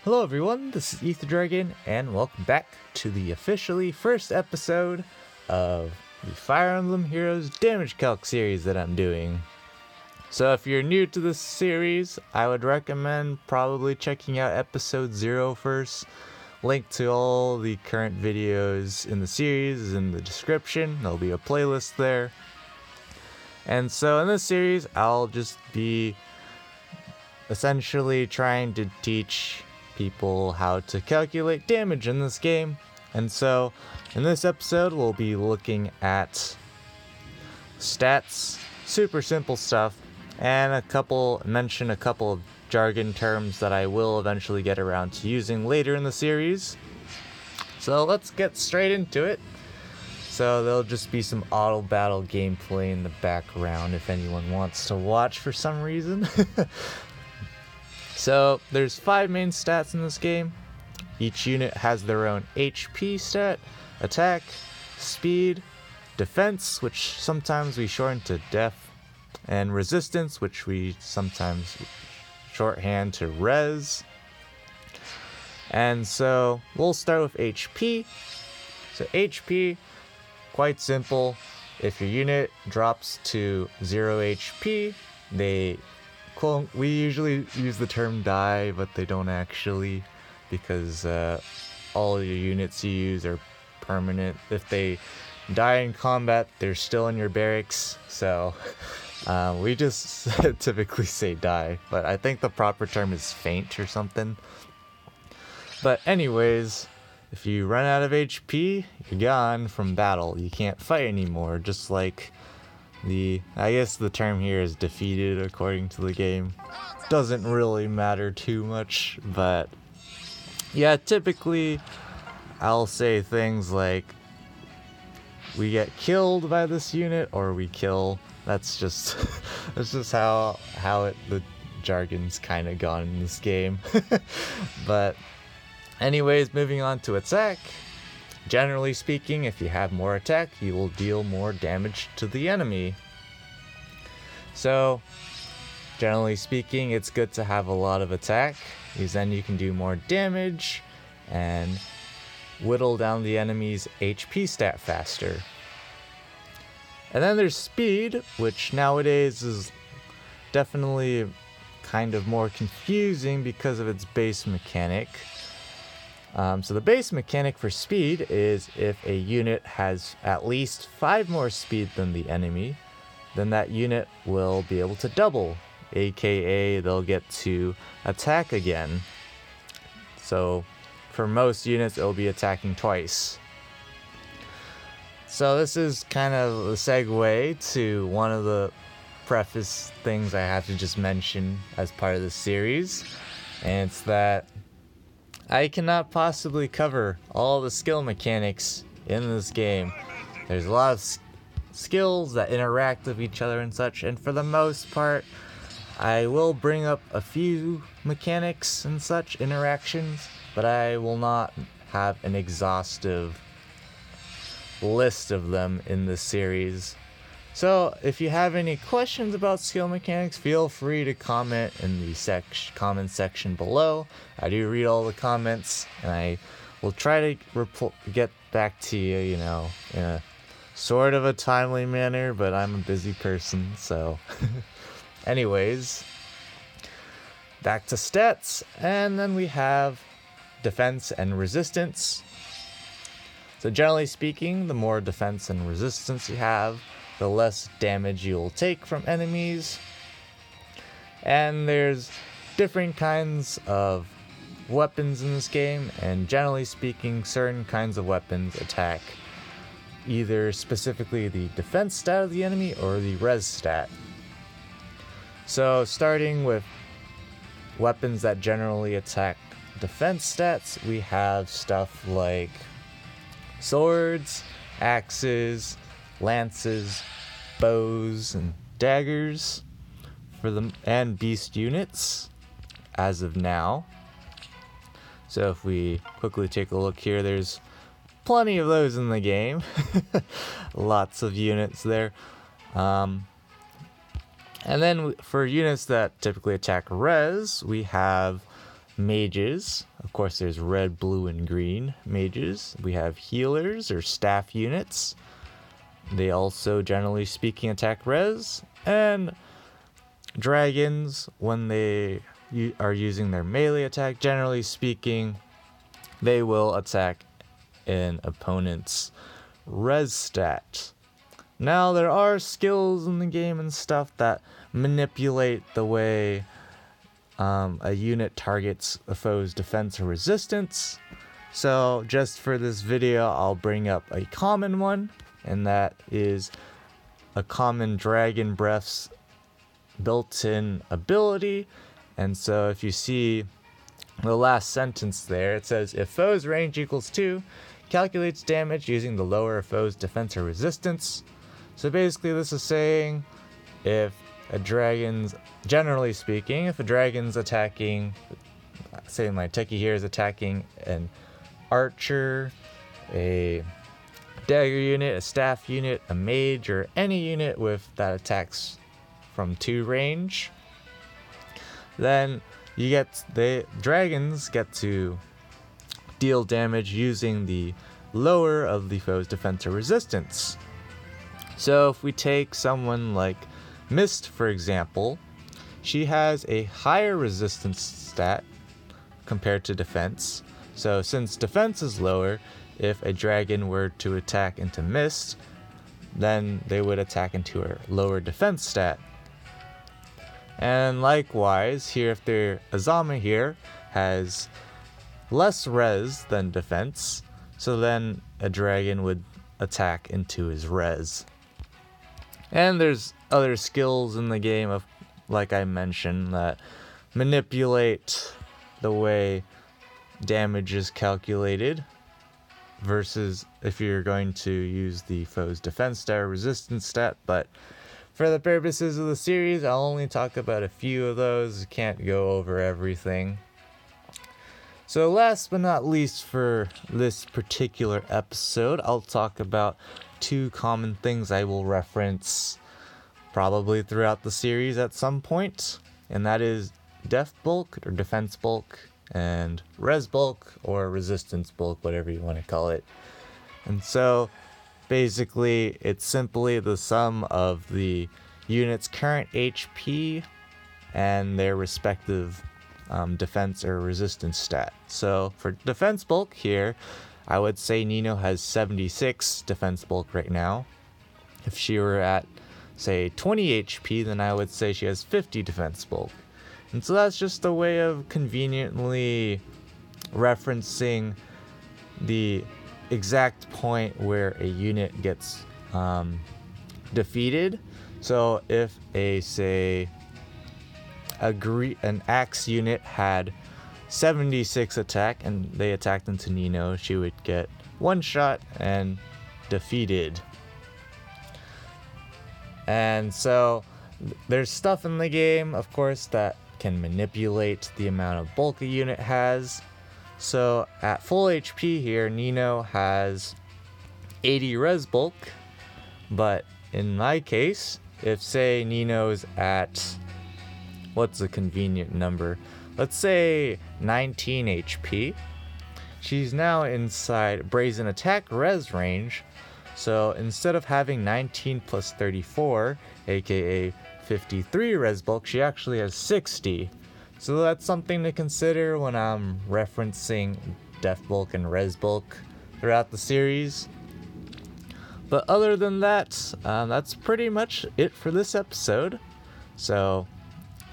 Hello everyone, this is Ether Dragon, and welcome back to the officially first episode of the Fire Emblem Heroes Damage Calc series that I'm doing. So if you're new to this series, I would recommend probably checking out episode 0 first. Link to all the current videos in the series is in the description. There'll be a playlist there. And so in this series, I'll just be essentially trying to teach people how to calculate damage in this game. And so in this episode we'll be looking at stats, super simple stuff, and mention a couple of jargon terms that I will eventually get around to using later in the series. So let's get straight into it. So there'll just be some auto battle gameplay in the background if anyone wants to watch for some reason. So there's 5 main stats in this game. Each unit has their own HP stat, attack, speed, defense, which sometimes we shorten to def, and resistance, which we sometimes shorthand to res. And so we'll start with HP. So HP, quite simple. If your unit drops to 0 HP, we usually use the term die, but they don't actually, because all your units you use are permanent. If they die in combat, they're still in your barracks, so we just typically say die, but I think the proper term is faint or something. But anyways, if you run out of HP, you're gone from battle. You can't fight anymore, just like I guess the term here is defeated according to the game. Doesn't really matter too much, but yeah, typically I'll say things like we get killed by this unit or we kill. That's just how the jargon's kind of gone in this game. But anyways, moving on to attack. Generally speaking, if you have more attack, you will deal more damage to the enemy. So, generally speaking, it's good to have a lot of attack, because then you can do more damage and whittle down the enemy's HP stat faster. And then there's speed, which nowadays is definitely kind of more confusing because of its base mechanic. So the base mechanic for speed is if a unit has at least 5 more speed than the enemy, then that unit will be able to double, aka they'll get to attack again. So for most units, it'll be attacking twice. So this is kind of a segue to one of the preface things I have to just mention as part of this series, and it's that I cannot possibly cover all the skill mechanics in this game. There's a lot of skills that interact with each other and such, and for the most part, I will bring up a few mechanics and such interactions, but I will not have an exhaustive list of them in this series. So if you have any questions about skill mechanics, feel free to comment in the comment section below. I do read all the comments, and I will try to get back to you, in a sort of a timely manner, but I'm a busy person, so anyways, back to stats, and then we have defense and resistance. So generally speaking, the more defense and resistance you have, the less damage you'll take from enemies. And there's different kinds of weapons in this game, and generally speaking, certain kinds of weapons attack either specifically the defense stat of the enemy or the res stat. So starting with weapons that generally attack defense stats, we have stuff like swords, axes, lances, bows, and daggers and beast units as of now. So if we quickly take a look here, there's plenty of those in the game. Lots of units there. And then for units that typically attack res, we have mages. Of course, there's red, blue, and green mages. We have healers or staff units. They also, generally speaking, attack res. And dragons, when they are using their melee attack, generally speaking, they will attack an opponent's res stat. Now, there are skills in the game and stuff that manipulate the way a unit targets a foe's defense or resistance. So just for this video, I'll bring up a common one, and that is a common dragon breath's built-in ability. And so if you see the last sentence there, it says, if foe's range equals 2, calculates damage using the lower foe's defense or resistance. So basically this is saying if a dragon's, generally speaking, if a dragon's attacking, say my techie here is attacking an archer, a dagger unit, a staff unit, a mage, or any unit with that attacks from 2 range, then the dragons get to deal damage using the lower of the foe's defense or resistance. So if we take someone like Mist, for example, she has a higher resistance stat compared to defense. So since defense is lower, if a dragon were to attack into Mist, then they would attack into her lower defense stat. And likewise, here if their Azama here has less res than defense, so then a dragon would attack into his res. And there's other skills in the game, of, like I mentioned, that manipulate the way damage is calculated versus if you're going to use the foe's defense stat or resistance stat. But for the purposes of the series, I'll only talk about a few of those. Can't go over everything. So last but not least for this particular episode, I'll talk about 2 common things I will reference probably throughout the series at some point, and that is def bulk or defense bulk and res bulk or resistance bulk, whatever you want to call it. And so basically it's simply the sum of the unit's current HP and their respective defense or resistance stat. So for defense bulk here, I would say Nino has 76 defense bulk right now. If she were at, say, 20 HP, then I would say she has 50 defense bulk. And so that's just a way of conveniently referencing the exact point where a unit gets defeated. So if an axe unit had 76 attack and they attacked into Nino, she would get 1 shot and defeated. And so there's stuff in the game, of course, that can manipulate the amount of bulk a unit has. So at full HP here, Nino has 80 res bulk, but in my case, if say Nino's at, what's a convenient number? Let's say 19 HP. She's now inside Brazen Attack res range, so instead of having 19 plus 34, aka 53 res bulk, she actually has 60. So that's something to consider when I'm referencing def bulk and res bulk throughout the series. But other than that, that's pretty much it for this episode. So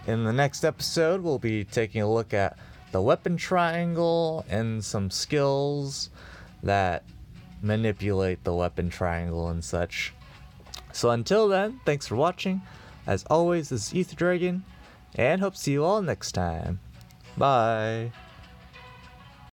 in the next episode, we'll be taking a look at the weapon triangle and some skills that manipulate the weapon triangle and such. So until then, thanks for watching. As always, this is Ether Dragon, and hope to see you all next time. Bye.